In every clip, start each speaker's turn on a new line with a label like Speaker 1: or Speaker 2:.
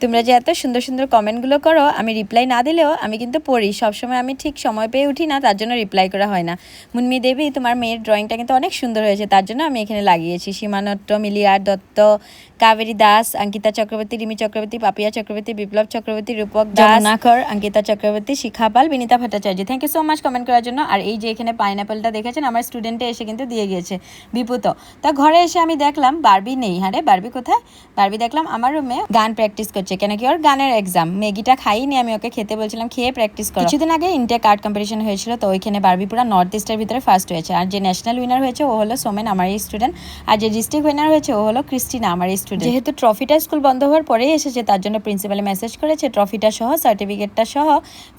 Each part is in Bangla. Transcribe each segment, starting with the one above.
Speaker 1: তোমরা যে এত সুন্দর সুন্দর কমেন্টগুলো করো, আমি রিপ্লাই না দিলেও আমি কিন্তু পড়ি। সবসময় আমি ঠিক সময় পেয়ে উঠি না, তার জন্য রিপ্লাই করা হয় না। মুন্মি দেবী, তোমার মেয়ের ড্রয়িংটা কিন্তু অনেক সুন্দর হয়েছে, তার জন্য আমি এখানে লাগিয়েছি। সীমানট্ট, মিলিয়া দত্ত, কাবেরী দাস, অঙ্কিতা চক্রবর্তী, রিমি চক্রবর্তী, পাপিয়া চক্রবর্তী, বিপ্লব চক্রবর্তী, রূপক দাস, নাখর, Ankita Chakraborty, Shikha Pal, Binita Bhattacharya. Thank you so much comment করার জন্য। আর এই যে এখানে পাইনাপেলটা দেখেছেন, আমার স্টুডেন্টে এসে কিন্তু দিয়ে গিয়েছে, বিপুত। তা ঘরে এসে আমি দেখলাম বারবি নেই। হ্যাঁ রে, বারবি কোথায়? বারবি দেখলাম আমার রুমে গান প্র্যাকটিস করছে, কেন কি ওর গানের এক্সাম। ম্যাগিটা খাইনি, আমি ওকে খেতে বলছিলাম, খেয়ে প্র্যাকটিস করো। কিছুদিন আগে ইন্টেক আর্ট কম্পিটিশন হয়েছিল, তো ওইখানে বারবি পুরা নর্থ ইস্টের ভিতরে ফার্স্ট হয়েছে। আর যে ন্যাশনাল উইনার হয়েছে ও হলো সোমেন, আমার এই স্টুডেন্ট। আর যে ডিস্ট্রিক্ট উইনার হয়েছে ও হলো ক্রিস্টিনা, আমার এই স্টুডেন্ট। যেহেতু ট্রফিটা স্কুল বন্ধ হওয়ার পরেই এসেছে, তার জন্য প্রিন্সিপালে মেসেজ করেছে ট্রফিটা সহ, সার্টিফিকেটটা সহ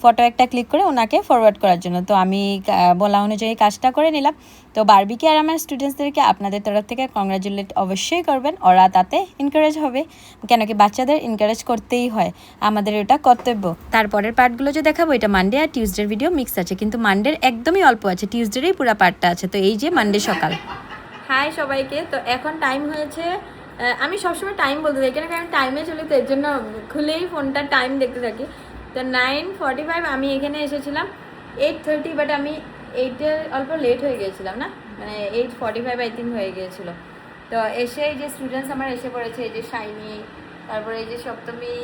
Speaker 1: ফটো একটা ক্লিক করে ওনাকে ফরওয়ার্ড করার জন্য। তো আমি বলা অনুযায়ী কাজটা করে নিলাম। তো বারবিকে আর আমার স্টুডেন্টসদেরকে আপনাদের তরফ থেকে কংগ্রাচুলেট অবশ্যই করবেন, ওরা তাতে এনকারেজ হবে। কেন কি বাচ্চাদের এনকারেজ করতেই হয়, আমাদের এটা কর্তব্য। তারপরের পার্টগুলো যে দেখাবো, এটা মানডে আর টিউসডের ভিডিও মিক্স আছে, কিন্তু মানডের একদমই অল্প আছে, টিউসডেরই পুরো পার্টটা আছে। তো এই যে মানডে সকাল।
Speaker 2: হাই সবাইকে। তো এখন টাইম হয়েছে, আমি সবসময় টাইম বলতে থাকি, কেন আমি টাইমে চলি, তো এর জন্য খুলেই ফোনটা টাইম দেখতে থাকি। তো 9:45 আমি এখানে এসেছিলাম 8:30, বাট আমি 8-এর অল্প লেট হয়ে গিয়েছিলাম না, মানে 8:45 আই থিঙ্ক হয়ে গিয়েছিলো। তো এসে এই যে স্টুডেন্টস আমার এসে পড়েছে, এই যে শাইনি, তারপরে এই যে সপ্তমী,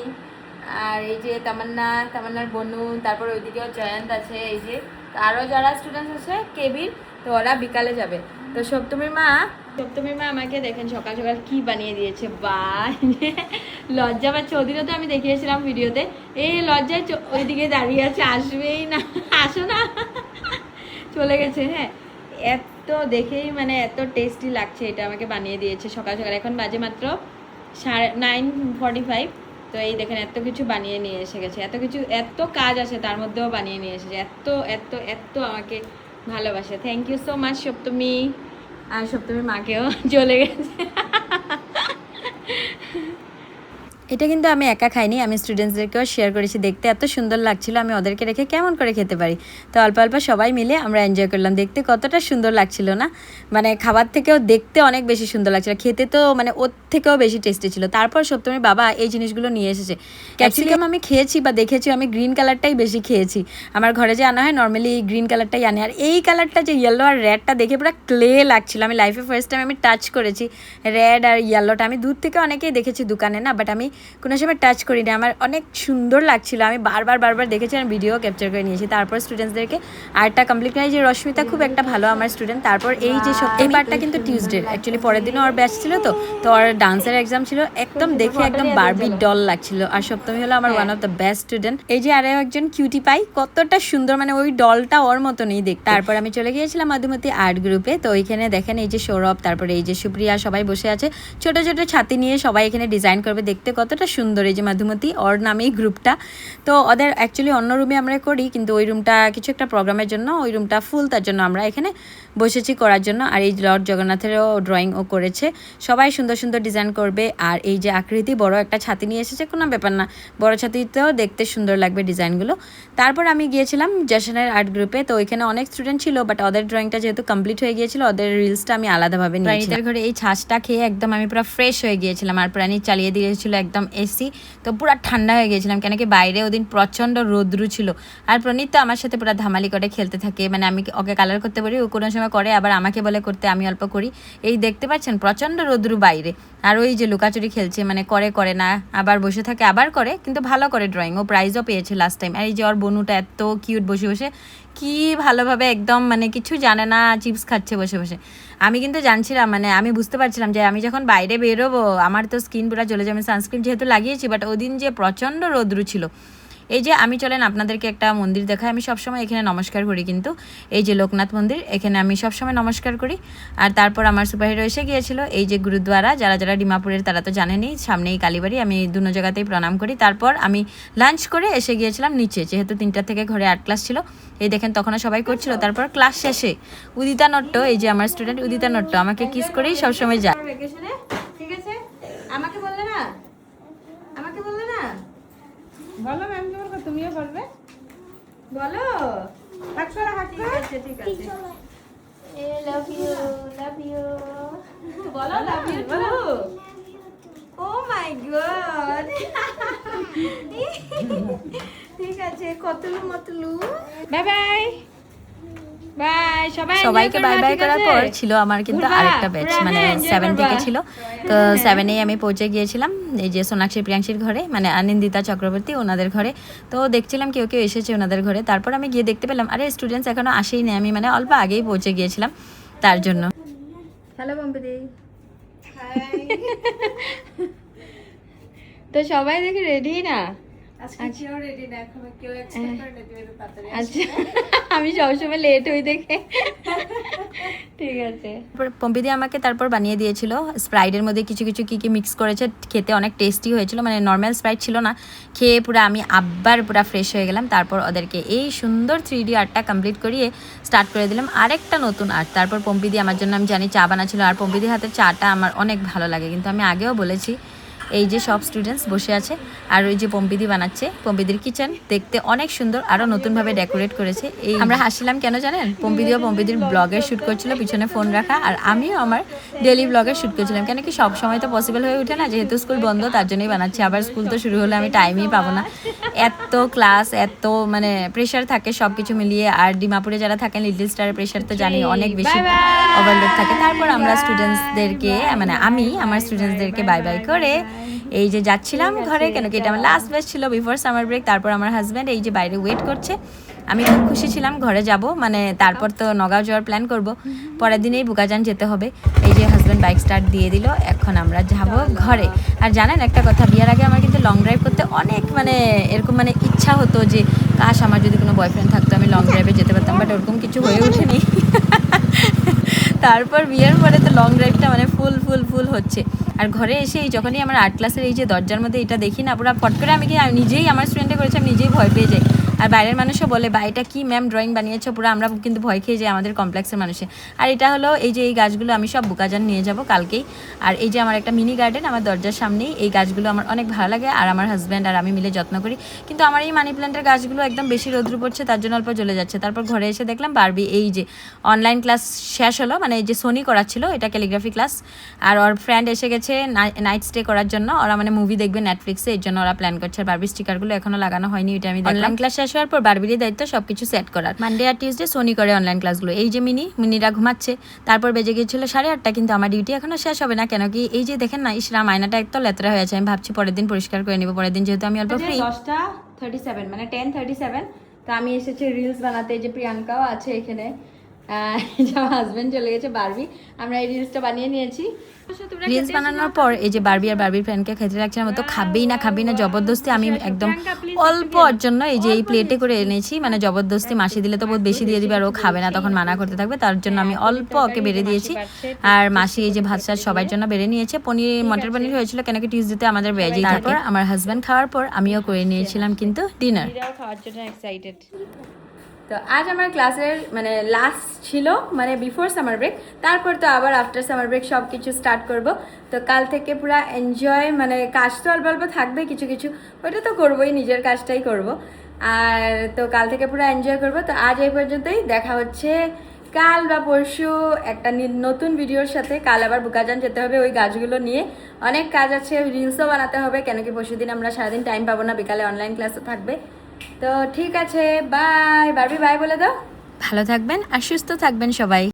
Speaker 2: আর এই যে তামান্নার বনু, তারপরে ওইদিকেও জয়ন্ত আছে, এই যে আরও যারা স্টুডেন্টস আছে কেবির, তো ওরা বিকালে যাবে। তো সপ্তমীর মা আমাকে দেখেন সকাল সকাল কি বানিয়ে দিয়েছে, বা লজ্জা পাচ্ছে। ওদিনও তো আমি দেখিয়েছিলাম ভিডিওতে, এই লজ্জায় ওইদিকে দাঁড়িয়ে আছে, আসবেই না, আসো না, চলে গেছে। হ্যাঁ, এত দেখেই মানে এত টেস্টি লাগছে, এটা আমাকে বানিয়ে দিয়েছে সকাল সকাল। এখন বাজে মাত্র 9:45। তো এই দেখেন এত কিছু বানিয়ে নিয়ে এসে গেছে, এত কিছু, এত কাজ আছে তার মধ্যেও বানিয়ে নিয়ে এসেছে, এত এত এত আমাকে ভালোবাসে। থ্যাংক ইউ সো মাচ সপ্তমী। আর সপ্তমীর মাকেও চলে গেছে।
Speaker 1: এটা কিন্তু আমি একা খাইনি, আমি স্টুডেন্টসদেরকেও শেয়ার করেছি। দেখতে এত সুন্দর লাগছিল, আমি ওদেরকে রেখে কেমন করে খেতে পারি। তো অল্প অল্প সবাই মিলে আমরা এনজয় করলাম। দেখতে কতটা সুন্দর লাগছিল না, মানে খাবার থেকেও দেখতে অনেক বেশি সুন্দর লাগছিল, খেতে তো মানে ওর থেকেও বেশি টেস্টি ছিল। তারপর সপ্তমীর বাবা এই জিনিসগুলো নিয়ে এসেছে। ক্যাপসিকাম আমি খেয়েছি বা দেখেছি, আমি গ্রিন কালারটাই বেশি খেয়েছি। আমার ঘরে যে আনা হয় নর্মালি গ্রিন কালারটাই আনে, আর এই কালারটা যে ইয়েলো আর রেডটা দেখে পুরো ক্লে লাগছিল। আমি লাইফে ফার্স্ট টাইম আমি টাচ করেছি রেড আর ইয়েলোটা। আমি দূর থেকে অনেকেই দেখেছি দোকানে না, বাট আমি কোনো সময় টাচ করি না। আমার অনেক সুন্দর লাগছিল, আমি বারবার দেখেছি আর ভিডিও ক্যাপচার করে নিয়েছি। তারপর স্টুডেন্টসদেরকে আর্টটা কমপ্লিট করে, যে রশ্মিতা খুব একটা ভালো আমার স্টুডেন্ট। তারপর এই যে এই পার্টটা কিন্তু টিউসডে, অ্যাকচুয়ালি পরের দিনও ওর ব্যাচ ছিল, তো ওর ডান্সের এক্সাম ছিল। একদম দেখে একদম বারবি ডল লাগছিল। আর সপ্তমী হলো আমার one of the best student. এই যে আরও একজন কিউটি পাই, কতটা সুন্দর, মানে ওই ডলটা ওর মতনই দেখতে। তারপর আমি চলে গিয়েছিলাম মধুমতি আর্ট গ্রুপে। তো ওইখানে দেখেন এই যে সৌরভ, তারপরে এই যে সুপ্রিয়া, সবাই বসে আছে ছোট ছোট ছাতি নিয়ে, সবাই এখানে ডিজাইন করবে। দেখতে কতটা সুন্দর, এই যে মধুমতি, ওর নামেই গ্রুপটা। তো ওদের অ্যাকচুয়ালি অন্য রুমে আমরা করি, কিন্তু ওই রুমটা কিছু একটা প্রোগ্রামের জন্য ওই রুমটা ফুল, তার জন্য আমরা এখানে বসেছি করার জন্য। আর এই লর্ড জগন্নাথেরও ড্রয়িং ও করেছে, সবাই সুন্দর সুন্দর ডিজাইন করবে। আর এই যে আকৃতি বড় একটা ছাতি নিয়ে এসেছে, কোনো ব্যাপার না, বড় ছাতিতেও দেখতে সুন্দর লাগবে ডিজাইনগুলো। তারপর আমি গিয়েছিলাম জশনের আর্ট গ্রুপে। তো ওইখানে অনেক স্টুডেন্ট ছিল, বাট ওদের ড্রয়িংটা যেহেতু কমপ্লিট হয়ে গিয়েছিল, ওদের রিলসটা আমি আলাদাভাবে নিয়েছি। প্রাণীদের ঘরে এই ছাঁচটা খেয়ে একদম আমি পুরো ফ্রেশ হয়ে গিয়েছিলাম। আর প্রাণী চালিয়ে দিয়েছিল একদম এসি, তো পুরো ঠান্ডা হয়ে গিয়েছিলাম, কেন কি বাইরে ওদিন প্রচণ্ড রোদ্রু ছিল। আর প্রণীত তো আমার সাথে পুরো ধামালি করে খেলতে থাকে, মানে আমি ওকে কালার করতে পারি, ও কোনো সময় করে, আবার আমাকে বলে করতে, আমি অল্প করি। এই দেখতে পাচ্ছেন প্রচণ্ড রোদ্রু বাইরে। আর ওই যে লুকাচুরি খেলছে, মানে করে না, আবার বসে থাকে, আবার করে, কিন্তু ভালো করে ড্রয়িং। ও প্রাইজও পেয়েছে লাস্ট টাইম। আর এই যে ওর বনুটা এত কিউট, বসে বসে কি ভালোভাবে একদম মানে কিছু জানে না, চিপস খাচ্ছে বসে বসে। আমি কিন্তু জানছিলাম, মানে আমি বুঝতে পারছিলাম যে আমি যখন বাইরে বেরোবো আমার তো স্কিন পুরো চলে যাবে, সানস্ক্রিন যেহেতু লাগিয়েছি, বাট ওদিন যে প্রচণ্ড রোদ্রু ছিল। এই যে আমি চলেন আপনাদেরকে একটা মন্দির দেখাই। আমি সবসময় এখানে নমস্কার করি, কিন্তু এই যে লোকনাথ মন্দির, এখানে আমি সবসময় নমস্কার করি। আর তারপর আমার সুপারহিরো এসে গিয়েছিল, এই যে গুরুদ্বারা, যারা যারা ডিমাপুরের তারা তো জানেনই, সামনেই কালীবাড়ি, আমি দুনো জায়গাতেই প্রণাম করি। তারপর আমি লাঞ্চ করে এসে গিয়েছিলাম নিচে, যেহেতু 3টা থেকে ঘরে আর্ট ক্লাস ছিল। এই দেখেন তখনও সবাই করছিল। তারপর ক্লাস শেষে উদিতা নট্ট, এই যে আমার স্টুডেন্ট উদিতা নট্ট, আমাকে কিস করেই সবসময় যায়।
Speaker 2: ঠিক আছে, আমাকে বললে না, বলো ম্যাম কি বলবো, তুমিও বলবে, বলো। ঠিক আছে লাভ ইউ বলো, love you too. Oh my god, ঠিক আছে, কতলু মতলু, বাই বাই বাই।
Speaker 1: সবাইকে বাই বাই করার পর ছিল আমার কিন্তু আরেকটা ব্যাচ, মানে 7 থেকে ছিল। তো 7-এ আমি পৌঁছে গিয়েছিলাম এই যে সোনাক্ষী প্রিয়াংশীর ঘরে, মানে আনন্দিতা চক্রবর্তী ওনাদের ঘরে। তো দেখছিলাম কেউ কেউ এসেছে ওনাদের ঘরে। তারপর আমি গিয়ে দেখতে পেলাম আরে স্টুডেন্টস এখনো আসেই না, আমি মানে অল্প আগেই পৌঁছে গিয়েছিলাম তার জন্য। হ্যালো পম্পিদি।
Speaker 2: তো সবাই দেখি রেডি না? আচ্ছা, আমি সবসময় লেট হই দেখে। ঠিক আছে।
Speaker 1: পম্পিদি আমাকে তারপর বানিয়ে দিয়েছিল স্প্রাইটের মধ্যে কিছু কিছু কী কী মিক্স করেছে, খেতে অনেক টেস্টি হয়েছিল, মানে নর্মাল স্প্রাইট ছিল না। খেয়ে পুরো আমি আবার পুরো ফ্রেশ হয়ে গেলাম। তারপর ওদেরকে এই সুন্দর 3D আর্টটা কমপ্লিট করিয়ে স্টার্ট করে দিলাম আরেকটা নতুন আর্ট। তারপর পম্পিদি আমার জন্য, আমি জানি চা বানাচ্ছিল, আর পম্পিদির হাতের চাটা আমার অনেক ভালো লাগে, কিন্তু আমি আগেও বলেছি। এই যে সব স্টুডেন্টস বসে আছে আর ওই যে পম্পিদি বানাচ্ছে, পম্পিদির কিচেন দেখতে অনেক সুন্দর, আরও নতুনভাবে ডেকোরেট করেছে। এই আমরা হাসছিলাম কেন জানেন, পম্পিদিও পম্পিদির ব্লগের শ্যুট করছিল, পিছনে ফোন রাখা, আর আমিও আমার ডেলি ব্লগের শ্যুট করছিলাম। কেন কি সব সময় তো পসিবল হয়ে ওঠে না, যেহেতু স্কুল বন্ধ তার জন্যই বানাচ্ছি। আবার স্কুল তো শুরু হলে আমি টাইমই পাবো না, এত ক্লাস, এত মানে প্রেশার থাকে সব কিছু মিলিয়ে। আর ডিমাপুরে যারা থাকেন লিটল স্টারের প্রেশার তো জানি অনেক বেশি ওভারলোড থাকে। তারপর আমরা স্টুডেন্টসদেরকে, মানে আমি আমার স্টুডেন্টসদেরকে বাই বাই করে এই যে যাচ্ছিলাম ঘরে, কেন কি এটা আমার লাস্ট ব্যাচ ছিল বিফোর সামার ব্রেক। তারপর আমার হাজব্যান্ড এই যে বাইরে ওয়েট করছে। আমি খুব খুশি ছিলাম ঘরে যাব, মানে তারপর তো নগাঁও যাওয়ার প্ল্যান করব, পরের দিনেই বুকাজান যেতে হবে। এই যে হাজব্যান্ড বাইক স্টার্ট দিয়ে দিল, এখন আমরা যাব ঘরে। আর জানেন একটা কথা, বিয়ের আগে আমার কিন্তু লং ড্রাইভ করতে অনেক মানে এরকম মানে ইচ্ছা হতো যে কাশ আমার যদি কোনো বয়ফ্রেন্ড থাকতো, আমি লং ড্রাইভে যেতে পারতাম, বাট ওরকম কিছু হয়ে ওঠেনি। তারপর বিয়ের পরে তো লং ড্রাইভটা মানে ফুল ফুল ফুল হচ্ছে। আর ঘরে এসে যখনই আমার আর্ট ক্লাসের এই যে দরজার মধ্যে এটা দেখি না, পুরো ফট করে আমি কি নিজেই, আমার স্টুডেন্টে করেছে, আমি নিজেই ভয় পেয়ে যাই। আর বাইরের মানুষও বলে বা এটা কি ম্যাম ড্রয়িং বানিয়েছো, পুরো আমরা কিন্তু ভয় খেয়ে যাই আমাদের কমপ্লেক্সের মানুষে। আর এটা হলো এই যে এই গাছগুলো আমি সব বুকাজান নিয়ে যাব কালকেই। আর এই যে আমার একটা মিনি গার্ডেন আমার দরজার সামনেই, এই গাছগুলো আমার অনেক ভালো লাগে, আর আমার হাজব্যান্ড আর আমি মিলে যত্ন করি। কিন্তু আমার এই মানি প্ল্যান্টের গাছগুলো একদম বেশি রোদ্র পড়ছে, তার জন্য অল্প জ্বলে যাচ্ছে। তারপর ঘরে এসে দেখলাম বারবি এই যে অনলাইন ক্লাস শেষ হলো, মানে এই যে সোনি করাচ্ছিল এটা ক্যালিগ্রাফি ক্লাস, আর ওর ফ্রেন্ড এসে গেছে নাইট স্টে করার জন্য। ওরা মানে মুভি দেখবে নেটফ্লিক্সে, এর জন্য ওরা প্ল্যান করছে। বারবি স্টিকারগুলো এখনো লাগানো হয়নি, এটা আমি দেখলাম। অনলাইন ক্লাস শেষ হওয়ার পর বারবিরই দায়িত্ব সবকিছু সেট করার। মানডে আর টিউসডে সোনি করে অনলাইন ক্লাসগুলো। এই যে মিনিরা ঘুমাচ্ছে। তারপর বেজে গিয়েছিল 8:30, কিন্তু আমার ডিউটি এখনো শেষ হবে না, কেন কি এই যে দেখেন না, ইসরাম আয়নাটা একদম লেতরা হয়ে আছে। আমি ভাবছি পরের দিন পরিষ্কার করে নিব, পরের দিন যেহেতু আমি অল্প ফ্রি।
Speaker 2: 10:37 মানে 10:37। তো আমি এসেছি রিলস বানাতে, এই যে প্রিয়াঙ্কাও আছে এখানে, আমার হাজবেন্ড চলে গেছে বারবি। আমরা এই রিলসটা বানিয়ে নিয়েছি।
Speaker 1: রিলস বানানোর পর এই যে বারবি আর বারবির ফ্রেন্ডকে খেতে রাখছিলাম, তো খাবেই না জবরদস্তি। আমি একদম অল্প ওর জন্য এই যে এই প্লেটে করে এনেছি, মানে জবরদস্তি মাসি দিলে তো বহুত বেশি দিয়ে দিবে, আর ও খাবে না, তখন মানা করতে থাকবে, তার জন্য আমি অল্প ওকে বেড়ে দিয়েছি। আর মাসি এই যে ভাত সাত সবার জন্য বেড়ে নিয়েছে। মটর পনির হয়েছিল, কেন কি টিউসডেতে আমাদের ভেজই থাকে। তারপর আমার হাজব্যান্ড খাওয়ার পর আমিও করে নিয়েছিলাম কিন্তু ডিনার।
Speaker 2: খাওয়ার জন্য এক্সাইটেড। তো আজ আমার ক্লাসের মানে লাস্ট ছিল, মানে বিফোর সামার ব্রেক। তারপর তো আবার আফটার সামার ব্রেক সব কিছু স্টার্ট করব। তো কাল থেকে পুরো এনজয়, মানে কাজ তো অল্প অল্প থাকবে কিছু কিছু, ওইটা তো করবোই, নিজের কাজটাই করব। আর তো কাল থেকে পুরো এনজয় করব। তো আজ এই পর্যন্তই, দেখা হচ্ছে কাল বা পরশু একটা নতুন ভিডিওর সাথে। কাল আবার বুকাজান যেতে হবে ওই গাছগুলো নিয়ে, অনেক কাজ আছে, রিলসও বানাতে হবে, কেন কি পরশু দিন আমরা সারাদিন টাইম পাবো না, বিকালে অনলাইন ক্লাসও থাকবে। তো ঠিক আছে, বাই বারবি, বাই বলে দাও।
Speaker 1: ভালো থাকবেন আর সুস্থ থাকবেন সবাই।